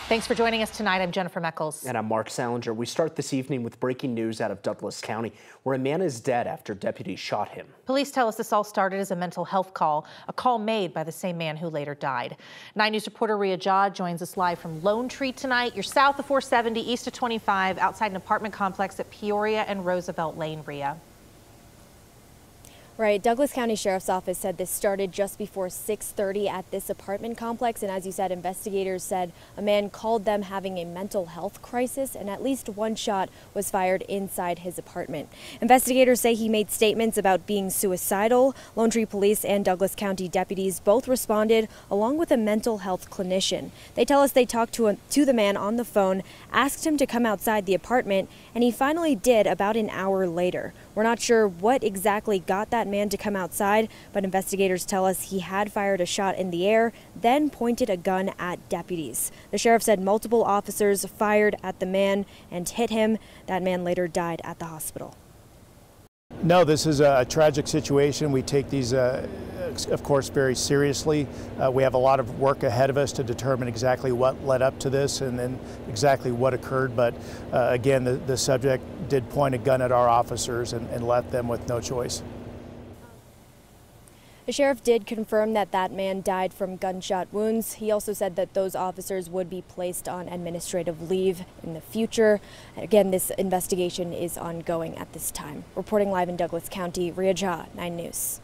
Thanks for joining us tonight. I'm Jennifer Meckles. And I'm Mark Salinger. We start this evening with breaking news out of Douglas County, where a man is dead after deputies shot him. Police tell us this all started as a mental health call, a call made by the same man who later died. 9 News reporter Rhea Jha joins us live from Lone Tree tonight. You're south of 470, east of 25, outside an apartment complex at Peoria and Roosevelt Lane, Rhea. Right. Douglas County Sheriff's Office said this started just before 6:30 at this apartment complex. And as you said, investigators said a man called them having a mental health crisis, and at least one shot was fired inside his apartment. Investigators say he made statements about being suicidal. Lone Tree Police and Douglas County deputies both responded, along with a mental health clinician. They tell us they talked to the man on the phone, asked him to come outside the apartment, and he finally did about an hour later. We're not sure what exactly got that man to come outside, but investigators tell us he had fired a shot in the air, then pointed a gun at deputies. The sheriff said multiple officers fired at the man and hit him. That man later died at the hospital. No, this is a tragic situation. We take these, of course, very seriously. We have a lot of work ahead of us to determine exactly what led up to this and then exactly what occurred. But again, the subject did point a gun at our officers and left them with no choice. The sheriff did confirm that that man died from gunshot wounds. He also said that those officers would be placed on administrative leave in the future. Again, this investigation is ongoing at this time. Reporting live in Douglas County, Rhea Jha, 9 News.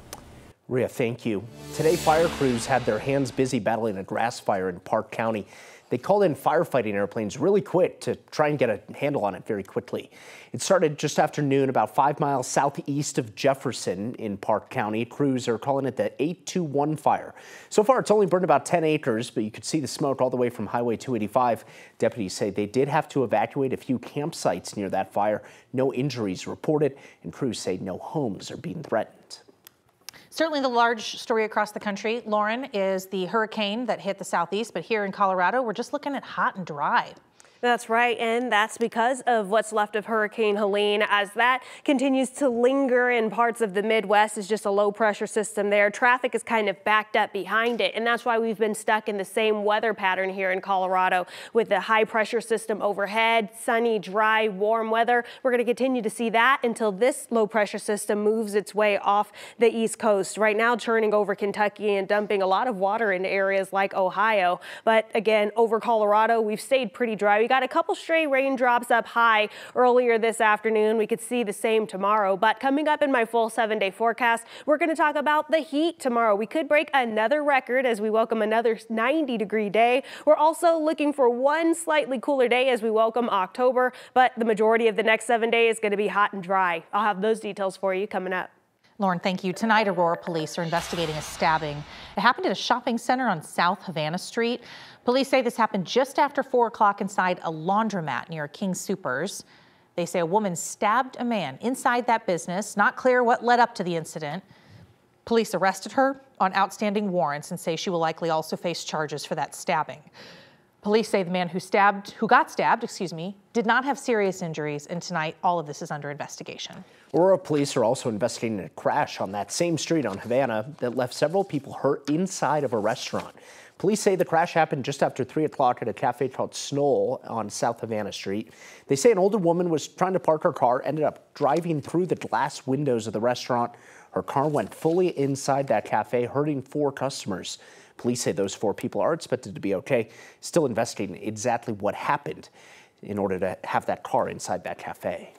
Rhea, thank you. Today, fire crews had their hands busy battling a grass fire in Park County. They called in firefighting airplanes really quick to try and get a handle on it very quickly. It started just after noon, about 5 miles southeast of Jefferson in Park County. Crews are calling it the 821 fire. So far, it's only burned about 10 acres, but you could see the smoke all the way from Highway 285. Deputies say they did have to evacuate a few campsites near that fire. No injuries reported, and crews say no homes are being threatened. Certainly the large story across the country, Lauren, is the hurricane that hit the southeast, but here in Colorado, we're just looking at hot and dry. That's right, and that's because of what's left of Hurricane Helene. As that continues to linger in parts of the Midwest, it's just a low pressure system there. Traffic is kind of backed up behind it, and that's why we've been stuck in the same weather pattern here in Colorado with the high pressure system overhead, sunny, dry, warm weather. We're going to continue to see that until this low pressure system moves its way off the East Coast. Right now, churning over Kentucky and dumping a lot of water into areas like Ohio. But again, over Colorado, we've stayed pretty dry. We got a couple stray raindrops up high earlier this afternoon. We could see the same tomorrow. But coming up in my full 7-day forecast, we're going to talk about the heat tomorrow. We could break another record as we welcome another 90-degree day. We're also looking for one slightly cooler day as we welcome October, but the majority of the next 7 days is going to be hot and dry. I'll have those details for you coming up. Lauren, thank you. Tonight, Aurora police are investigating a stabbing. It happened at a shopping center on South Havana Street. Police say this happened just after 4 o'clock inside a laundromat near King Soopers. They say a woman stabbed a man inside that business. Not clear what led up to the incident. Police arrested her on outstanding warrants and say she will likely also face charges for that stabbing. Police say the man who got stabbed, did not have serious injuries, and tonight all of this is under investigation. Aurora police are also investigating a crash on that same street on Havana that left several people hurt inside of a restaurant. Police say the crash happened just after 3 o'clock at a cafe called Snoll on South Havana Street. They say an older woman was trying to park her car, ended up driving through the glass windows of the restaurant. Her car went fully inside that cafe, hurting 4 customers. Police say those 4 people are expected to be okay. Still investigating exactly what happened in order to have that car inside that cafe.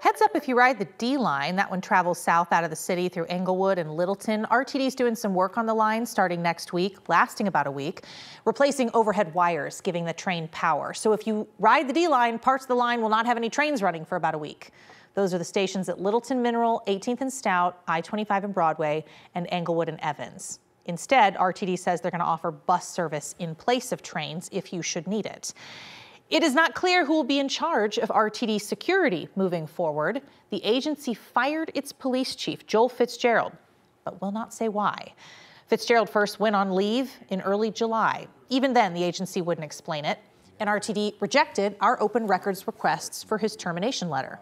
Heads up if you ride the D line. That one travels south out of the city through Englewood and Littleton. RTD's doing some work on the line starting next week, lasting about a week, replacing overhead wires, giving the train power. So if you ride the D line, parts of the line will not have any trains running for about a week. Those are the stations at Littleton Mineral, 18th and Stout, I-25 and Broadway, and Englewood and Evans. Instead, RTD says they're going to offer bus service in place of trains if you should need it. It is not clear who will be in charge of RTD security moving forward. The agency fired its police chief, Joel Fitzgerald, but will not say why. Fitzgerald first went on leave in early July. Even then, the agency wouldn't explain it, and RTD rejected our open records requests for his termination letter.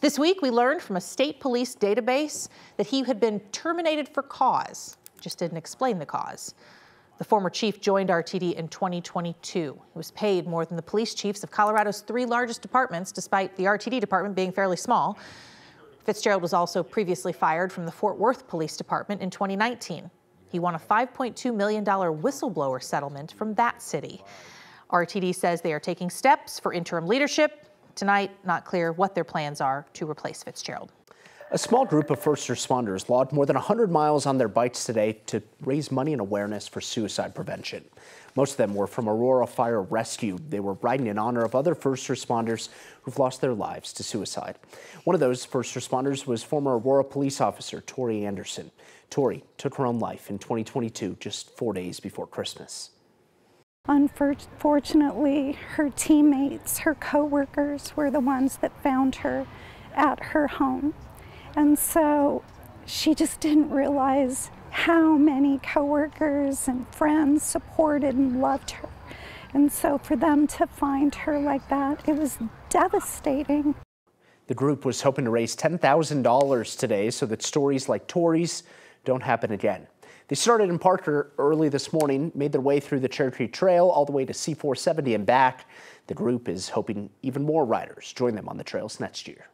This week, we learned from a state police database that he had been terminated for cause, just didn't explain the cause. The former chief joined RTD in 2022. He was paid more than the police chiefs of Colorado's 3 largest departments, despite the RTD department being fairly small. Fitzgerald was also previously fired from the Fort Worth Police Department in 2019. He won a $5.2 million whistleblower settlement from that city. RTD says they are taking steps for interim leadership. Tonight, not clear what their plans are to replace Fitzgerald. A small group of first responders logged more than 100 miles on their bikes today to raise money and awareness for suicide prevention. Most of them were from Aurora Fire Rescue. They were riding in honor of other first responders who've lost their lives to suicide. One of those first responders was former Aurora police officer Tori Anderson. Tori took her own life in 2022, just 4 days before Christmas. Unfortunately, her teammates, her co-workers were the ones that found her at her home. And so she just didn't realize how many coworkers and friends supported and loved her. And so for them to find her like that, it was devastating. The group was hoping to raise $10,000 today so that stories like Tori's don't happen again. They started in Parker early this morning, made their way through the Cherokee Trail all the way to C-470 and back. The group is hoping even more riders join them on the trails next year.